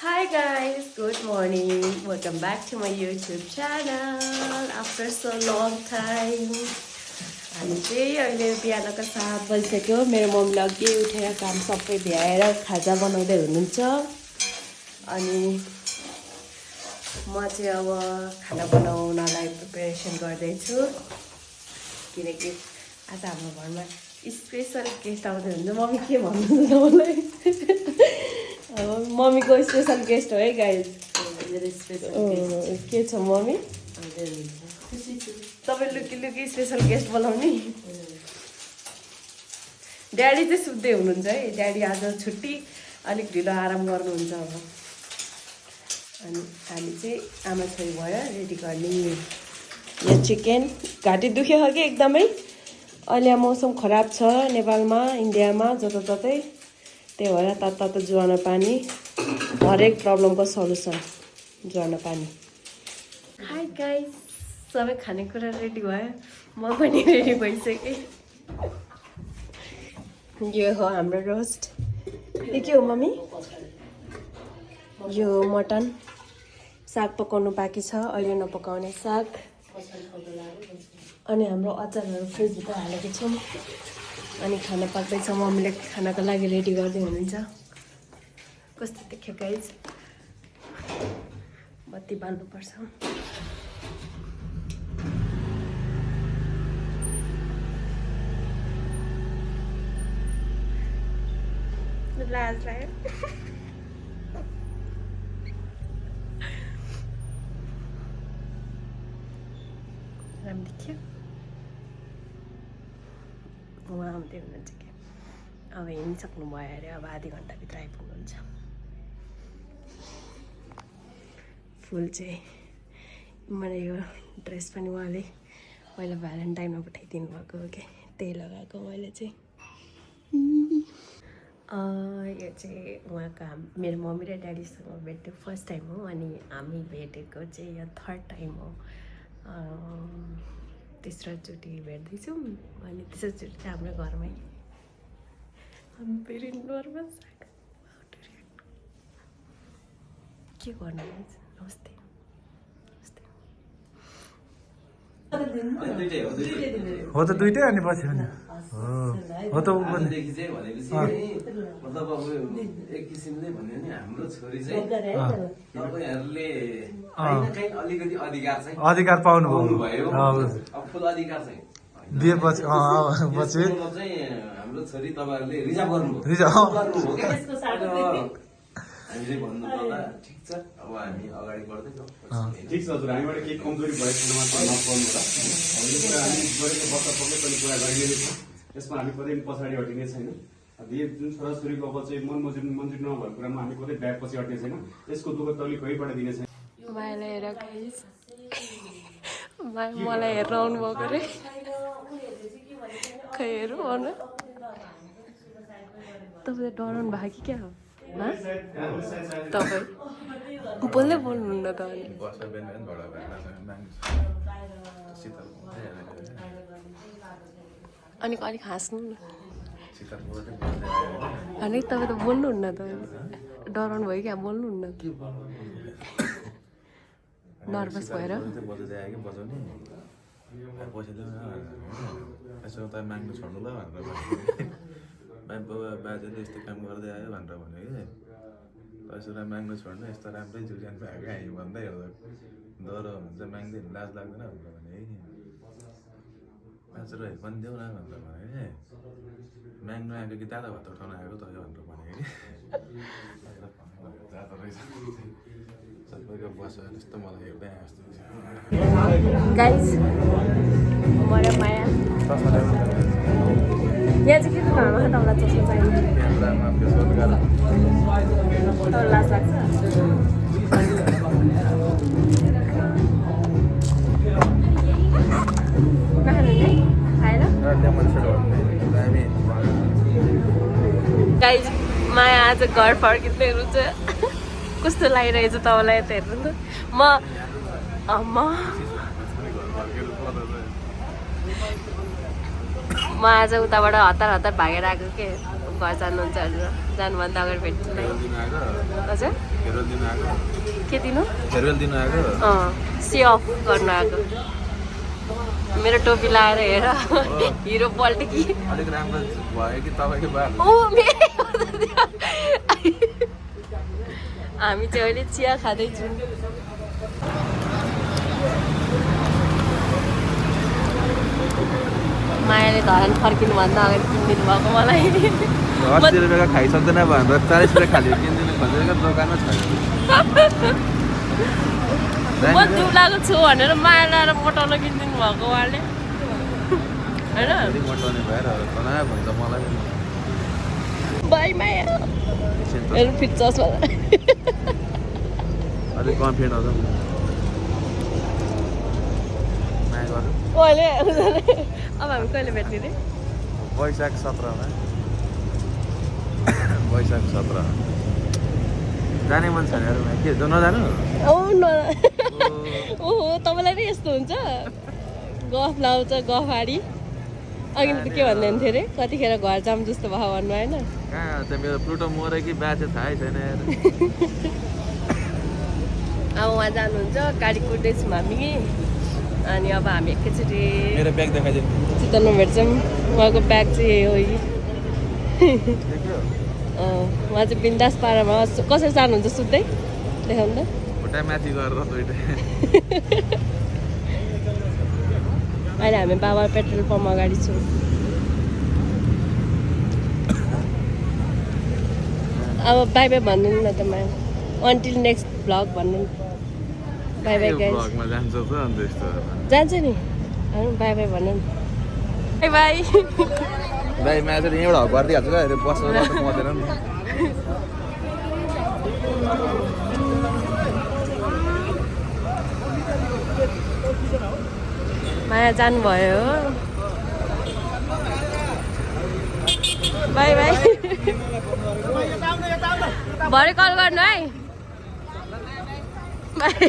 Hi guys, good morning. Welcome back to my YouTube channel after so long time. हामी चाहिँ अहिले बिहानको 7 बजिसक्यो। मेरो मम्मीले अघि उठेर काम सबै भ्याएर खाजा बनाउँदै हुनुहुन्छ। अनि म चाहिँ अब खाना बनाउनलाई प्रिपरेसन गर्दैछु किनकि आज हाम्रो घरमा स्पेशल गेस्ट आउँदै हुनुहुन्छ। मम्मी के भन्नुहुन्छ मलाई? मम्मीको स्पेशल गेस्ट हो है गाइज। के छ मम्मी? तपाईँ लुकी लुकी स्पेशल गेस्ट बोलाउने। ड्याडी चाहिँ सुत्दै हुनुहुन्छ है। ड्याडी आज छुट्टी, अलिक ढिलो आराम गर्नुहुन्छ अब। अनि हामी चाहिँ आमा छोरी भयो रेडी गर्ने। यो चिकन घाँटी दुख्यो कि एकदमै। अहिले मौसम खराब छ नेपालमा, इन्डियामा, जताततै। त्यही भएर तातो जुवानो पानी हरेक प्रब्लमको सल्युसन जुवानो पानी। हाई गाइस, सबै खानेकुरा रेडी भयो, म पनि रेडी भइसकेँ। यो हो हाम्रो रोस्ट। यो के हो मम्मी? यो मटन। साग पकाउनु बाँकी छ, अहिले नपकाउने साग। अनि हाम्रो अचारहरू फ्रिजभित्र हालेको छौँ। अनि खाना पाक्दैछ, मम्मीले खानाको लागि रेडी गर्दै हुनुहुन्छ। कस्तो देख्यो गाइज? बत्ती बाल्नुपर्छ। लाज लाग्यो। राम्रो देखियो। उहाँ आउँदै हुनुहुन्छ क्या। अब हिँडिसक्नु भयो अरे, अब आधी घन्टाभित्र आइपुग्नुहुन्छ। फुल चाहिँ मलाई यो ड्रेस पनि उहाँले पहिला भ्यालेन्टाइनमा पठाइदिनु भएको हो कि, त्यही लगाएको मैले चाहिँ। यो चाहिँ उहाँको मेरो मम्मी र ड्याडीसँग भेटेको फर्स्ट टाइम हो। अनि हामी भेटेको चाहिँ यो थर्ड टाइम हो। तेस्रोचोटि भेट्दैछौँ। अनि तेस्रोचोटि चाहिँ हाम्रो घरमै। Very nervous. के गर्नु? नमस्ते। हो त दुइटै अनि पछि पनि हो त ऊ पनि मतलब अब एक किसिमले भन्यो भने हाम्रो छोरी चाहिँ तपाईँहरूले कहीँ अलिकति अधिकार पाउनु भयो। अब फुल अधिकार चाहिँ दिएपछि पछि चाहिँ हाम्रो छोरी तपाईँहरूले रिजर्भ गर्नुभयो। हामीले भन्नु पर्दा ठिक छ, अब हामी अगाडि बढ्दैछौँ। ठिक छ हजुर, हामीबाट केही कमजोरी भएको मात्र नपाउनु होला। यो कुरा हामी गरेको वर्षपक्कै पनि कुरा गरिएको छ, यसमा हामी कतै पनि पछाडि हटिने छैन। यो जुन छोराछोरीको अब चाहिँ मन मन्जुर नभएको कुरामा हामी कतै ब्याग पछि हट्ने छैन। यसको दुःख तैँले कहीँबाट दिने छैन। मलाई हेरेर आउनुभएको अरे। खै हेरौँ आउन। तपाईँ डराउनु भएको कि क्या हो? तपाईँ बोल्दै बोल्नुहुन्न त। अनि अलिक हाँस्नु न। अनि तपाईँ त बोल्नुहुन्न त। डराउनु भयो क्या, बोल्नुहुन्न। नर्भस भएर माग्नु छोड्नु ल भनेर बाजेले यस्तो काम गर्दै आयो भनेर भन्यो कि त्यसो माग्नु छोड्नु, यस्तो राम्रै जुलियन भएको हामी भन्दै हो। डरो हुन्छ माग्दैन, लाज लाग्दैन भनेर भने कि बाजुरो पनि देऊ न भनेर भने कि माग्नु आएको कि दादा भात उठाउनु आएको त भनेर भने कि जाँदो रहेछ। सबैको बस्यो जस्तो मलाई हेर्दै आस्तो गाइस, म र माया यहाँ चाहिँ के घरमा तपाईँलाई चस्मा चाहियो? लाज लाग्छ। नखानु है खाएर। गाइस, माया आज घर फर्किँदै हुनुहुन्छ। कस्तो लागिरहेछ तपाईँलाई यता हेर्नु त। म आज उताबाट हतार भागेर आएको के। घर जानुहुन्छ भनेर जानुभन्दा अगाडि भेट्नु फेरवेल दिनु आएको हजुर फेरवेल दिनु आएको के दिनु फेरवेल दिनु आएको से अफ गर्नु आएको मेरो टोपी लाएर हेर हिरो पल्टे कि अलिक राम्रो भयो कि तपाईँको बाल ओ हामी चाहिँ अहिले चिया खाँदैछौँ मायाले धरान फर्किनुभन्दा अगाडि किनिदिनु भएको मलाई 80 रुपियाँको खाइसक्दैन भनेर 40 रुपियाँ खाली किनिदिनु खोजेको दोकानमा छैन म दुब्लाको छु भनेर माया लाएर मोटाउन किनिदिनु भएको उहाँले होइन अलिक मोटाउने भएर तनाव भन्छ मलाई बाई माया हेर्नु फिट चस्मा अलिक कन्फिडेन्ट आउँछ माया गर्नु कहिले अब हामी कहिले भेट्ने रे वैशाख 17 मा वैशाख 17 जाने मन छ यार के नजानु ओहो तपाईँलाई नै यस्तो हुन्छ गफ लाउँछ गफ हाडी अघि त के भन्दै थियो अरे कतिखेर घर जाऊँ जस्तो भयो भन्नु होइन कहाँ त मेरो प्लुटो मरे कि बाँचे थाहै छैन यार अब उहाँ जानुहुन्छ गाडी कुट्दैछौँ हामी अनि अब हामी एकैचोटि मेरो ब्याग देखाइदिनु चितवनमा भेट्छौँ उहाँको ब्याग चाहिँ यही हो देख्यो उहाँ चाहिँ बिन्दास पारामा कसरी जानुहुन्छ सुत्दै देखाउनु त खुट्टा माथि गरेर दुइटै अहिले हामी बाबा पेट्रोल पम्प अगाडि छौँ अब बाई बाई भन्नु न त माया अन्टिल नेक्स्ट भ्लग भन्नु बाई बाई गाइस भ्लगमा जान्छ त अन्त यस्तो जान्छ नि बाई बाई भन्नु बाई बाई भाइ माया चाहिँ यहीँबाट हक गरिदिइहाल्छु क्या बस्नु पाउँदैन नि माया जानुभयो बाई बाई भरे कल गर्नु है बाई